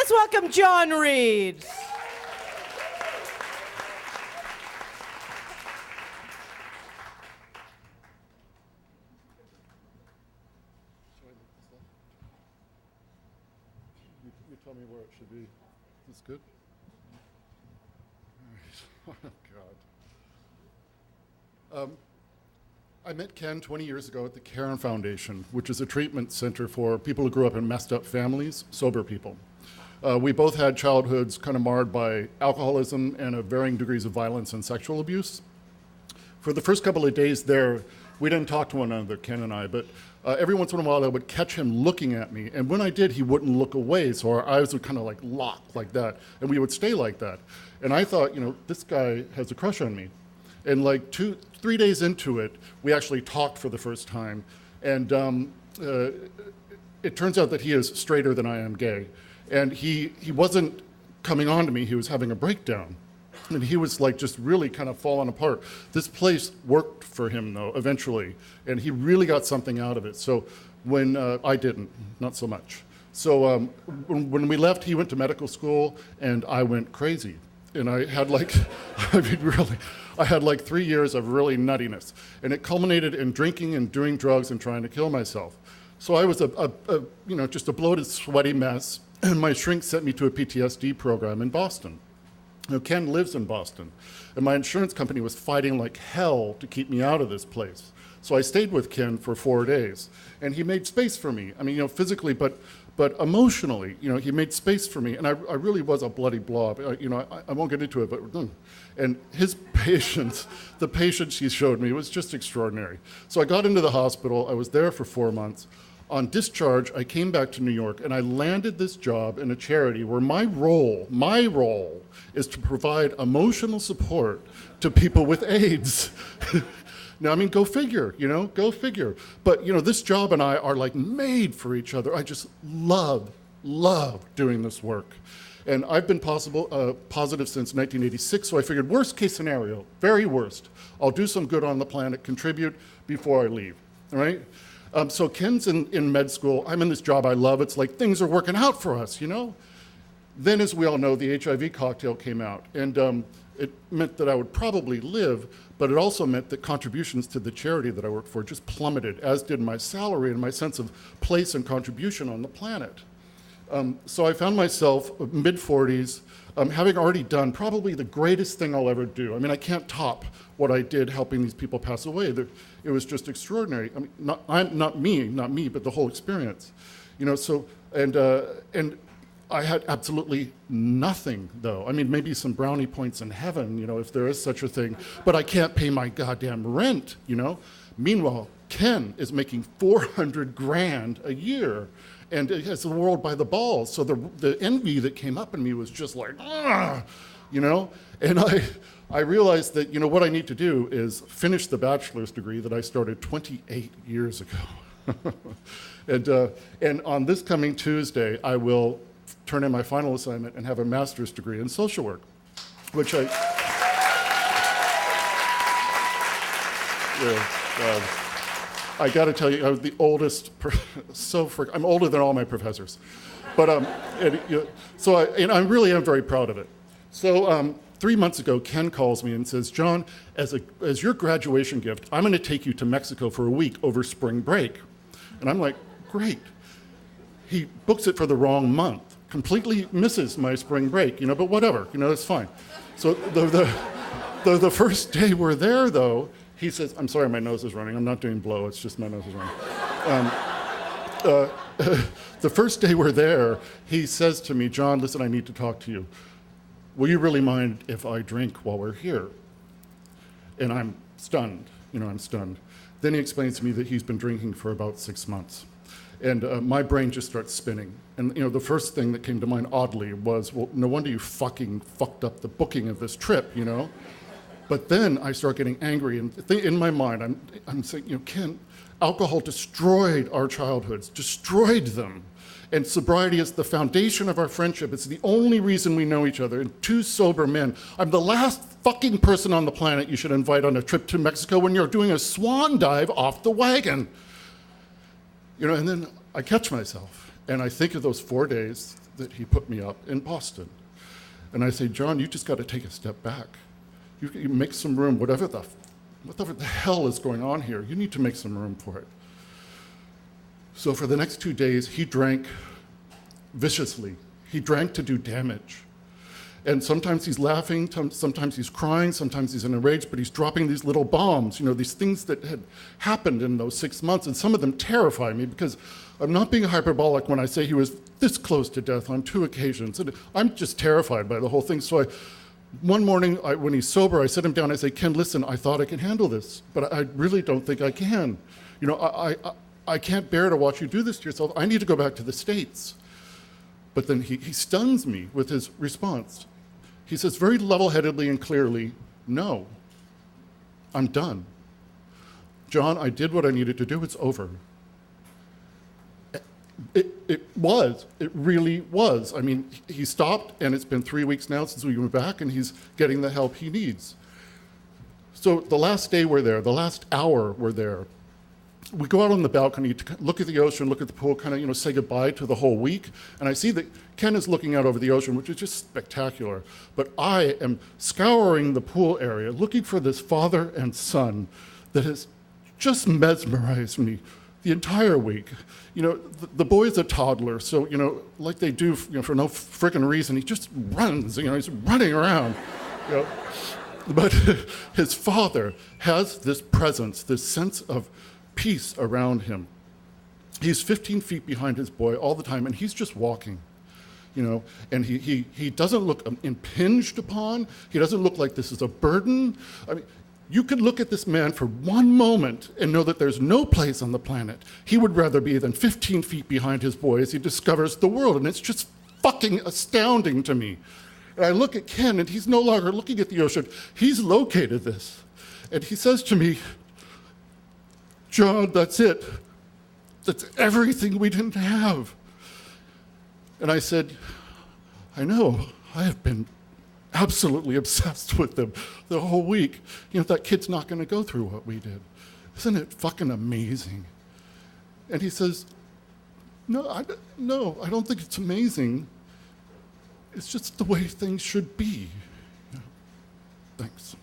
Let's welcome John Reed. You tell me where it should be. Is this good? All right. Oh, God. I met Ken 20 years ago at the Cairn Foundation, which is a treatment center for people who grew up in messed up families, sober people. We both had childhoods kind of marred by alcoholism and varying degrees of violence and sexual abuse. For the first couple of days there, we didn't talk to one another, Ken and I, but every once in a while I would catch him looking at me, and when I did, he wouldn't look away, so our eyes would kind of like lock like that, and we would stay like that. And I thought, this guy has a crush on me. And like 3 days into it, we actually talked for the first time, and it turns out that he is straighter than I am gay. And he wasn't coming on to me, he was having a breakdown. And he was like just really kind of falling apart. This place worked for him though, eventually, and he really got something out of it. So when, I didn't, not so much. So when we left, he went to medical school and I went crazy. And I had like, I had like 3 years of really nuttiness. And it culminated in drinking and doing drugs and trying to kill myself. So I was just a bloated, sweaty mess. And my shrink sent me to a PTSD program in Boston. Ken lives in Boston, and my insurance company was fighting like hell to keep me out of this place. So I stayed with Ken for 4 days, and he made space for me. I mean, physically, but emotionally, he made space for me, and I really was a bloody blob. I won't get into it, but and his patience, the patience he showed me was just extraordinary. So I got into the hospital. I was there for 4 months. On discharge, I came back to New York and I landed this job in a charity where my role is to provide emotional support to people with AIDS. Now, I mean, go figure, go figure. But, this job and I are like made for each other. I just love doing this work. And I've been positive since 1986, so I figured worst case scenario, very worst, I'll do some good on the planet, contribute before I leave, all right? So Ken's in med school. I'm in this job I love. It's like things are working out for us, Then, as we all know, the HIV cocktail came out. And it meant that I would probably live, but it also meant that contributions to the charity that I worked for just plummeted, as did my salary and my sense of place and contribution on the planet. So I found myself mid-40s, having already done probably the greatest thing I'll ever do. I mean, I can't top what I did helping these people pass away. It was just extraordinary. I mean, not me, but the whole experience. And I had absolutely nothing, though. I mean, maybe some brownie points in heaven, if there is such a thing, but I can't pay my goddamn rent, Meanwhile, Ken is making $400,000 a year, and it has the world by the balls. So the envy that came up in me was just like, And I realized that, what I need to do is finish the bachelor's degree that I started 28 years ago. And on this coming Tuesday, I will turn in my final assignment and have a master's degree in social work, which I got to tell you, I was the oldest, I'm older than all my professors. But I really am very proud of it. So 3 months ago, Ken calls me and says, John, as your graduation gift, I'm going to take you to Mexico for a week over spring break. And I'm like, great. He books it for the wrong month, completely misses my spring break, but whatever, it's fine. So the first day we're there, though, he says, I'm sorry, my nose is running. I'm not doing blow, it's just my nose is running. The first day we're there, he says to me, John, listen, I need to talk to you. Will you really mind if I drink while we're here? And I'm stunned, I'm stunned. Then he explains to me that he's been drinking for about 6 months. And my brain just starts spinning. And the first thing that came to mind, oddly, was, well, no wonder you fucking fucked up the booking of this trip, But then I start getting angry, and in my mind, I'm saying, Ken, alcohol destroyed our childhoods, destroyed them. And sobriety is the foundation of our friendship. It's the only reason we know each other. And two sober men. I'm the last fucking person on the planet you should invite on a trip to Mexico when you're doing a swan dive off the wagon. And then I catch myself. And I think of those 4 days that he put me up in Boston. And I say, John, you just got to take a step back. You make some room, whatever the hell is going on here, you need to make some room for it. So for the next 2 days, he drank viciously. He drank to do damage. And sometimes he's laughing, sometimes he's crying, sometimes he's in a rage, but he's dropping these little bombs, these things that had happened in those 6 months. And some of them terrify me because I'm not being hyperbolic when I say he was this close to death on 2 occasions. And I'm just terrified by the whole thing. So one morning, when he's sober, I sit him down, I say, Ken, listen, I thought I could handle this, but I really don't think I can. I can't bear to watch you do this to yourself. I need to go back to the States. But then he stuns me with his response. He says very level-headedly and clearly, no, I'm done. John, I did what I needed to do, it's over. It really was. I mean, he stopped, and it's been 3 weeks now since we went back, and he's getting the help he needs. So the last day we're there, the last hour we're there, we go out on the balcony to look at the ocean, look at the pool, kind of, say goodbye to the whole week. And I see that Ken is looking out over the ocean, which is just spectacular. But I am scouring the pool area, looking for this father and son that has just mesmerized me the entire week. The boy's a toddler, so, like they do, for no frickin' reason, he just runs, he's running around. But his father has this presence, this sense of peace around him. He's 15 feet behind his boy all the time, and he's just walking, and he doesn't look impinged upon. He doesn't look like this is a burden. I mean, you could look at this man for one moment and know that there's no place on the planet he would rather be than 15 feet behind his boy as he discovers the world, and it's just fucking astounding to me. And I look at Ken, and he's no longer looking at the ocean. He's located this, and he says to me, John, that's it. That's everything we didn't have. And I said, I know, I have been absolutely obsessed with them the whole week. That kid's not going to go through what we did. Isn't it fucking amazing? And he says, no, I don't think it's amazing. It's just the way things should be. Thanks.